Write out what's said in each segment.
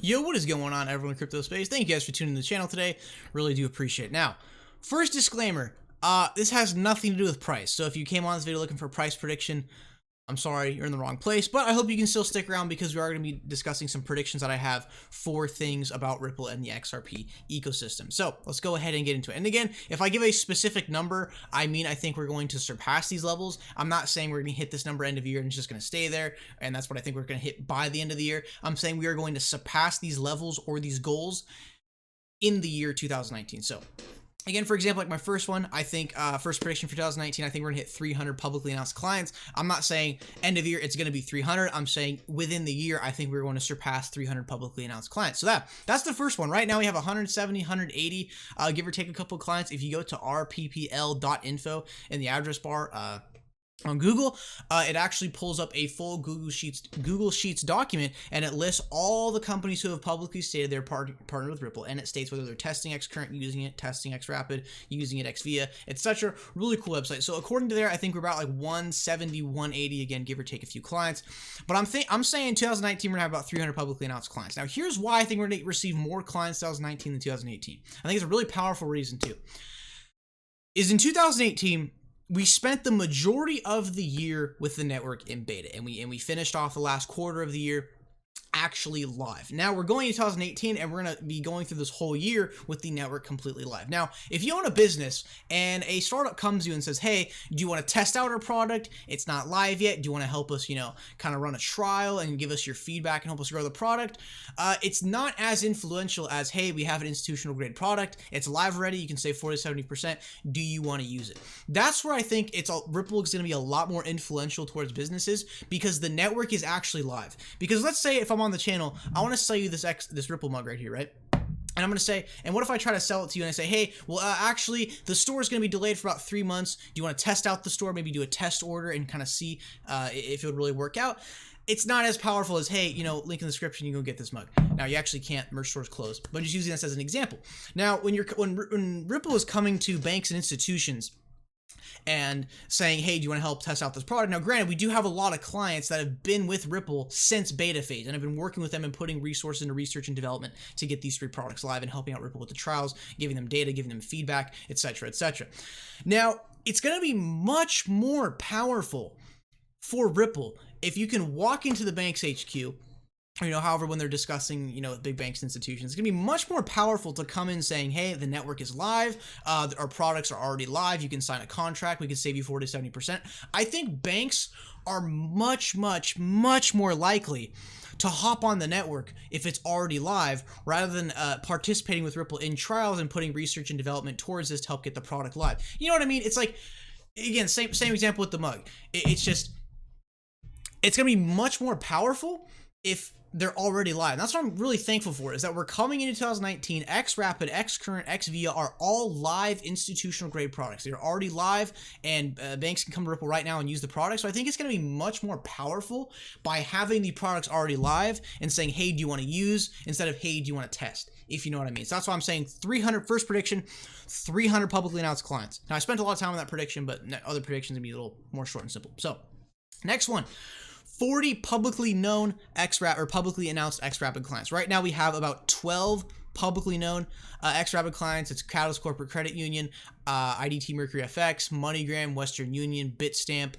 Yo, what is going on, everyone in crypto space? Thank you guys for tuning in to the channel today. Really do appreciate it. Now, first disclaimer, this has nothing to do with price. So if you came on this video looking for price prediction, I'm sorry, you're in the wrong place, but I hope you can still stick around because we are going to be discussing some predictions that I have for things about Ripple and the XRP ecosystem. So let's go ahead and get into it. And again, if I give a specific number, I mean I think we're going to surpass these levels. I'm not saying we're going to hit this number end of year and it's just going to stay there, and that's what I think we're going to hit by the end of the year. I'm saying we are going to surpass these levels or these goals in the year 2019. So again, for example, like my first one, I think first prediction for 2019, I think we're gonna hit 300 publicly announced clients. I'm not saying end of year it's gonna be 300. I'm saying within the year, I think we're going to surpass 300 publicly announced clients. So that's the first one. Right now we have 170, 180, give or take a couple of clients. If you go to rppl.info in the address bar, on Google, it actually pulls up a full Google Sheets document, and it lists all the companies who have publicly stated they're partnered with Ripple, and it states whether they're testing X Current, using it, testing X Rapid, using it XVIA, etc. Really cool website. So according to there, I think we're about like 170, 180 again, give or take a few clients. But I'm saying in 2019 we're gonna have about 300 publicly announced clients. Now here's why I think we're gonna receive more clients 2019 than 2018. I think it's a really powerful reason too. Is in 2018. We spent the majority of the year with the network in beta, and we finished off the last quarter of the year actually live. Now we're going into 2018 and we're going to be going through this whole year with the network completely live. Now, if you own a business and a startup comes to you and says, hey, do you want to test out our product? It's not live yet. Do you want to help us, kind of run a trial and give us your feedback and help us grow the product? It's not as influential as, hey, we have an institutional grade product. It's live already. You can save 40 to 70%. Do you want to use it? That's where I think Ripple is going to be a lot more influential towards businesses because the network is actually live. Because let's say if I'm on the channel, I want to sell you this Ripple mug right here, right? And I'm going to say, and what if I try to sell it to you and I say, hey, well, actually, the store is going to be delayed for about 3 months. Do you want to test out the store, maybe do a test order and kind of see if it would really work out? It's not as powerful as, hey, link in the description, you can go get this mug. Now, you actually can't, merch stores closed, but just using this as an example. Now, when Ripple is coming to banks and institutions and saying, hey, do you want to help test out this product? Now, granted, we do have a lot of clients that have been with Ripple since beta phase and have been working with them and putting resources into research and development to get these 3 products live and helping out Ripple with the trials, giving them data, giving them feedback, etc., etc. Now, it's going to be much more powerful for Ripple if you can walk into the bank's HQ, however, when they're discussing, big banks and institutions, it's gonna be much more powerful to come in saying, hey, the network is live, our products are already live, you can sign a contract, we can save you 40 to 70%. I think banks are much, much, much more likely to hop on the network if it's already live rather than participating with Ripple in trials and putting research and development towards this to help get the product live. You know what I mean? It's like, again, same example with the mug. It's gonna be much more powerful if they're already live. And that's what I'm really thankful for, is that we're coming into 2019, X Rapid, X Current, XVIA are all live institutional grade products. They're already live, and banks can come to Ripple right now and use the product. So I think it's going to be much more powerful by having the products already live and saying, hey, do you want to use, instead of, hey, do you want to test, if you know what I mean. So that's why I'm saying 300, first prediction, 300 publicly announced clients. Now, I spent a lot of time on that prediction, but other predictions will be a little more short and simple. So next one. 40 publicly known publicly announced X Rapid clients. Right now we have about 12 publicly known X Rapid clients. It's Catalyst Corporate Credit Union, IDT Mercury FX, MoneyGram, Western Union, Bitstamp,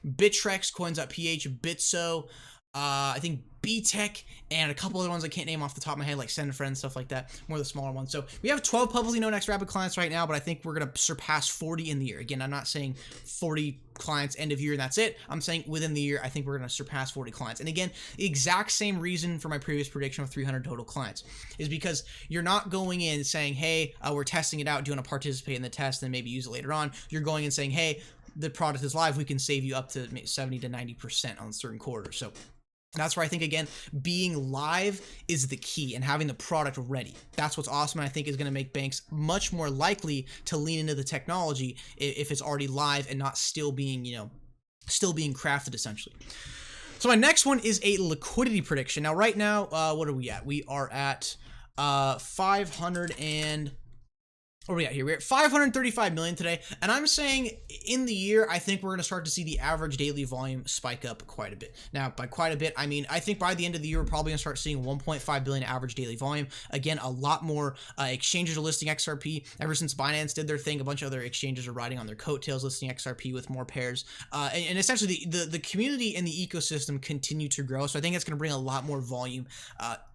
Bittrex, Coins.ph, Bitso, I think BTech, and a couple other ones I can't name off the top of my head, like Send a Friend, stuff like that, more of the smaller ones. So we have 12 publicly known X Rapid clients right now, but I think we're going to surpass 40 in the year. Again, I'm not saying 40 clients end of year and that's it. I'm saying within the year, I think we're going to surpass 40 clients. And again, the exact same reason for my previous prediction of 300 total clients is because you're not going in saying, hey, we're testing it out. Do you want to participate in the test and maybe use it later on? You're going in saying, hey, the product is live. We can save you up to 70 to 90% on certain quarters. So that's where I think, again, being live is the key and having the product ready. That's what's awesome, and I think is going to make banks much more likely to lean into the technology if it's already live and not still being, still being crafted, essentially. So my next one is a liquidity prediction. Now, right now, what are we at? We are at 500 and what we got here? We're at 535 million today, and I'm saying in the year, I think we're going to start to see the average daily volume spike up quite a bit. Now, by quite a bit, I mean, I think by the end of the year, we're probably going to start seeing 1.5 billion average daily volume. Again, a lot more exchanges are listing XRP. Ever since Binance did their thing, a bunch of other exchanges are riding on their coattails listing XRP with more pairs. And essentially, the community and the ecosystem continue to grow. So I think it's going to bring a lot more volume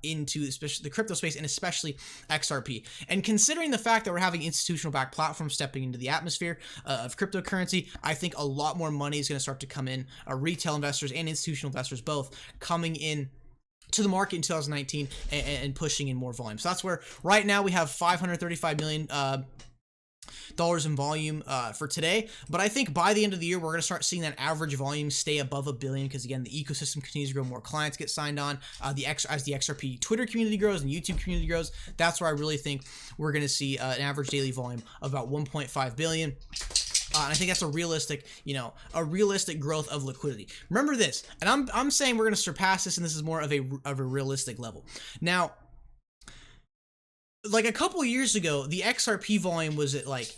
into especially the crypto space and especially XRP. And considering the fact that we're having institutional backed platforms stepping into the atmosphere of cryptocurrency, I think a lot more money is going to start to come in, retail investors and institutional investors both coming in to the market in 2019 and pushing in more volume. So that's where right now we have 535 million dollars in volume for today, but I think by the end of the year we're going to start seeing that average volume stay above $1 billion, because again the ecosystem continues to grow, more clients get signed on, as the XRP Twitter community grows and YouTube community grows. That's where I really think we're going to see an average daily volume of about 1.5 billion. And I think that's a realistic, a realistic growth of liquidity. Remember this, and I'm saying we're going to surpass this, and this is more of a realistic level. Now, like a couple years ago, the XRP volume was at like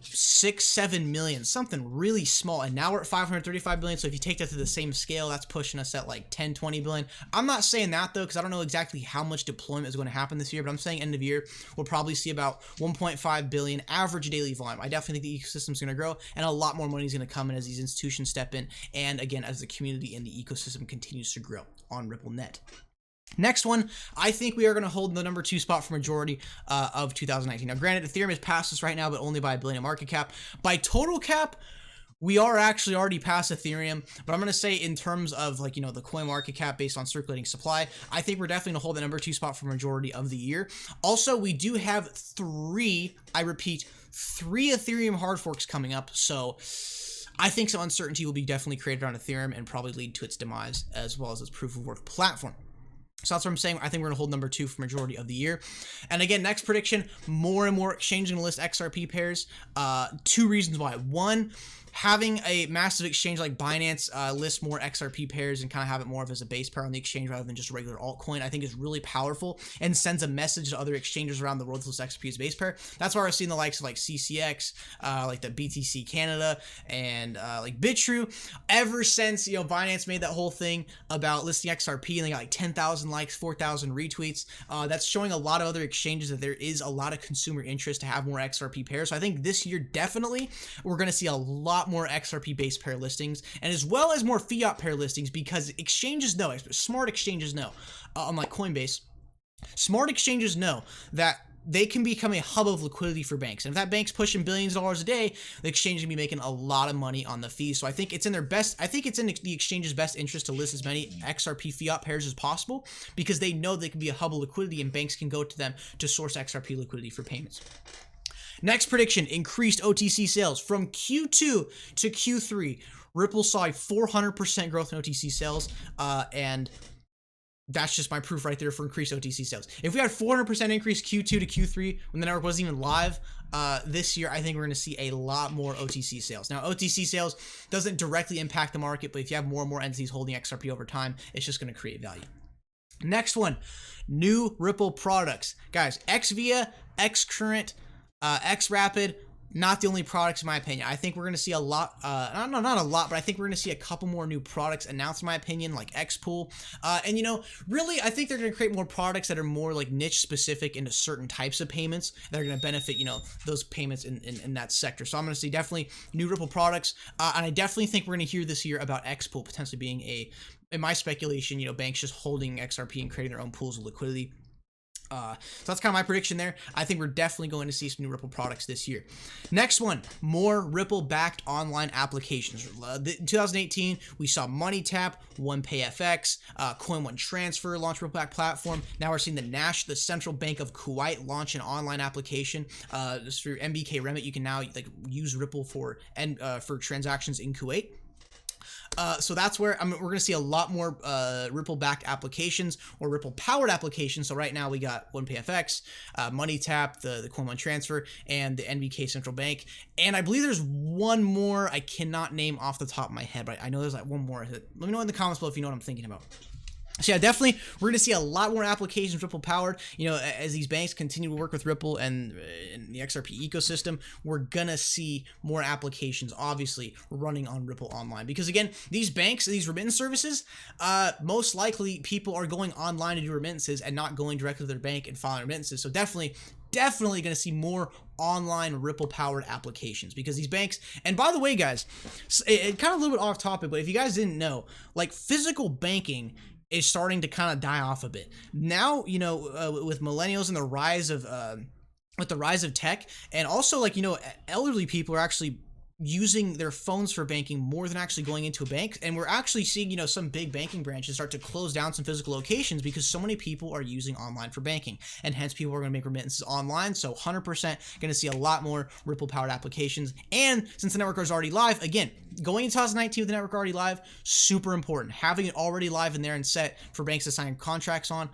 6-7 million, something really small, and now we're at 535 billion. So if you take that to the same scale, that's pushing us at like 10-20 billion. I'm not saying that though, because I don't know exactly how much deployment is going to happen this year, but I'm saying end of year we'll probably see about 1.5 billion average daily volume. I definitely think the ecosystem is going to grow, and a lot more money is going to come in as these institutions step in, and again as the community and the ecosystem continues to grow on RippleNet. Next one, I think we are going to hold the number 2 spot for majority of 2019. Now, granted, Ethereum is past us right now, but only by $1 billion market cap. By total cap, we are actually already past Ethereum, but I'm going to say in terms of like, the coin market cap based on circulating supply, I think we're definitely going to hold the number 2 spot for majority of the year. Also, we do have 3 Ethereum hard forks coming up, so I think some uncertainty will be definitely created around Ethereum and probably lead to its demise as well as its proof of work platform. So that's what I'm saying. I think we're going to hold number 2 for majority of the year. And again, next prediction, more and more exchanges going to list XRP pairs. 2 reasons why. One, having a massive exchange like Binance list more XRP pairs and kind of have it more of as a base pair on the exchange rather than just a regular altcoin, I think is really powerful and sends a message to other exchanges around the world to list XRP as base pair. That's why we're seeing the likes of like CCX, like the BTC Canada, and like BitTrue. Ever since Binance made that whole thing about listing XRP and they got like 10,000 likes, 4,000 retweets, that's showing a lot of other exchanges that there is a lot of consumer interest to have more XRP pairs. So I think this year definitely we're going to see a lot more XRP base pair listings, and as well as more fiat pair listings, because exchanges know, smart exchanges know, unlike Coinbase, smart exchanges know that they can become a hub of liquidity for banks. And if that bank's pushing billions of dollars a day, the exchange can be making a lot of money on the fees. So I think it's in the exchange's best interest to list as many XRP fiat pairs as possible, because they know they can be a hub of liquidity and banks can go to them to source XRP liquidity for payments. Next prediction, increased OTC sales from Q2 to Q3. Ripple saw a 400% growth in OTC sales, and that's just my proof right there for increased OTC sales. If we had 400% increase Q2 to Q3 when the network wasn't even live this year, I think we're going to see a lot more OTC sales. Now, OTC sales doesn't directly impact the market, but if you have more and more entities holding XRP over time, it's just going to create value. Next one, new Ripple products. Guys, XVIA, XCurrent, XRapid, not the only products in my opinion. I think we're going to see a lot, not a lot, but I think we're going to see a couple more new products announced in my opinion, like XPool. And really, I think they're going to create more products that are more like niche specific into certain types of payments that are going to benefit, those payments in that sector. So I'm going to see definitely new Ripple products. And I definitely think we're going to hear this year about XPool potentially being in my speculation, banks just holding XRP and creating their own pools of liquidity. So that's kind of my prediction there. I think we're definitely going to see some new Ripple products this year. Next one, more Ripple-backed online applications. 2018, we saw MoneyTap, OnePayFX, Coin1Transfer launch Ripple-backed platform. Now we're seeing the Central Bank of Kuwait launch an online application. Just for MBK Remit, you can now use Ripple for transactions in Kuwait. So that's where we're going to see a lot more Ripple-backed applications or Ripple-powered applications. So right now we got OnePayFX, MoneyTap, the Coin1Transfer, and the NBK Central Bank. And I believe there's one more I cannot name off the top of my head, but I know there's one more. Let me know in the comments below if you know what I'm thinking about. So yeah, definitely, we're gonna see a lot more applications Ripple powered. You know, as these banks continue to work with Ripple and in the XRP ecosystem, we're gonna see more applications, obviously, running on Ripple Online. Because again, these banks, these remittance services, most likely people are going online to do remittances and not going directly to their bank and filing remittances. So definitely going to see more online Ripple powered applications because these banks, and by the way, guys, it kind of a little bit off topic, but if you guys didn't know, like physical banking is starting to kind of die off a bit. Now, you know, with millennials and the rise of tech, and also like, you know, elderly people are actually using their phones for banking more than actually going into a bank. And we're actually seeing, you know, some big banking branches start to close down some physical locations because so many people are using online for banking, and hence people are going to make remittances online. So 100% going to see a lot more Ripple powered applications. And since the network is already live, again, going into 2019 with the network already live, super important. Having it already live in there and set for banks to sign contracts on,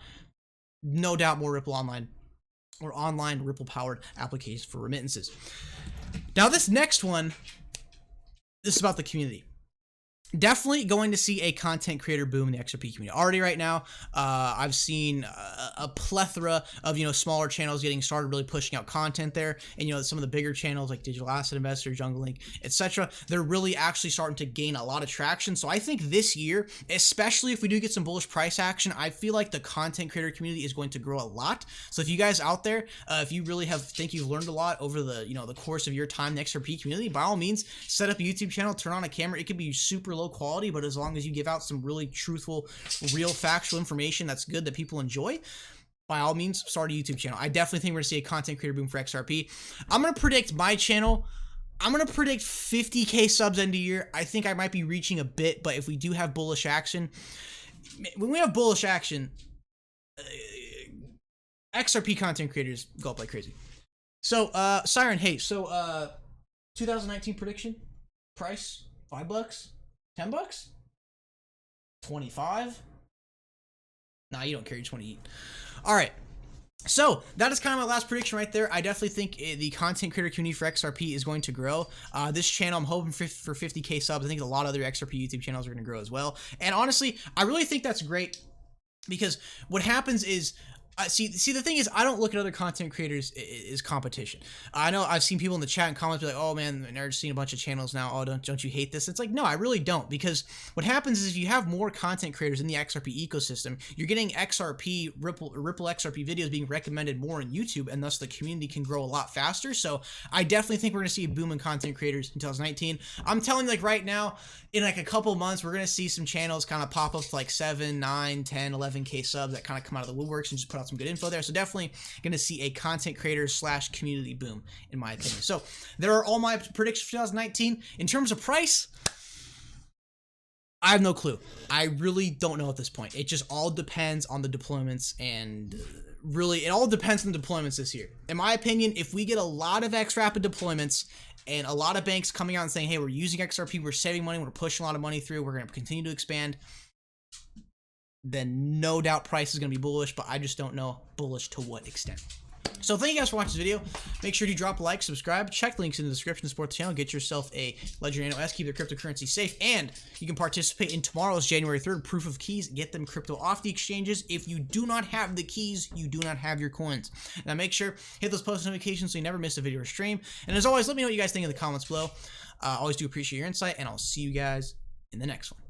no doubt more Ripple online or online Ripple powered applications for remittances. Now this next one, this is about the community. Definitely going to see a content creator boom in the XRP community. Already right now, I've seen a plethora of, you know, smaller channels getting started, really pushing out content there. And, you know, some of the bigger channels like Digital Asset Investor, Jungle Link, etc., they're really actually starting to gain a lot of traction. So I think this year, especially if we do get some bullish price action, I feel like the content creator community is going to grow a lot. So if you guys out there, if you really think you've learned a lot over the, you know, the course of your time in the XRP community, by all means, set up a YouTube channel, turn on a camera. It could be super low quality, but as long as you give out some really truthful, real factual information that's good that people enjoy, by all means, start a YouTube channel. I definitely think we're gonna see a content creator boom for XRP. I'm gonna predict my channel, I'm gonna predict 50K subs end of year. I think I might be reaching a bit, but if we do have bullish action, when we have bullish action, XRP content creators go up like crazy. So Siren, hey, so 2019 prediction price, $5, $10, 25. Nah, you don't care. You just want to eat. All right. So that is kind of my last prediction right there. I definitely think the content creator community for XRP is going to grow. This channel, I'm hoping for 50K subs. I think a lot of other XRP YouTube channels are going to grow as well. And honestly, I really think that's great because what happens is, see, the thing is, I don't look at other content creators as competition. I know I've seen people in the chat and comments be like, "Oh man, they're just seeing a bunch of channels now. Oh, don't you hate this?" It's like, no, I really don't, because what happens is if you have more content creators in the XRP ecosystem, you're getting XRP Ripple XRP videos being recommended more on YouTube, and thus the community can grow a lot faster. So I definitely think we're gonna see a boom in content creators in 2019. I'm telling you, like right now, in like a couple months, we're gonna see some channels kind of pop up to like 7, 9, 10, 11K subs that kind of come out of the woodworks and just put out some good info there. So definitely going to see a content creator / community boom, in my opinion. So there are all my predictions for 2019. In terms of price, I have no clue. I really don't know at this point. It just all depends on the deployments, and really it all depends on the deployments this year. In my opinion, if we get a lot of XRapid deployments and a lot of banks coming out and saying, hey, we're using XRP, we're saving money, we're pushing a lot of money through, we're going to continue to expand, then no doubt price is going to be bullish, but I just don't know bullish to what extent. So thank you guys for watching this video. Make sure to drop a like, subscribe, check links in the description to support the channel, get yourself a Ledger Nano S, keep their cryptocurrency safe, and you can participate in tomorrow's January 3rd proof of keys, get them crypto off the exchanges. If you do not have the keys, you do not have your coins. Now make sure, hit those post notifications so you never miss a video or stream. And as always, let me know what you guys think in the comments below. Always do appreciate your insight, and I'll see you guys in the next one.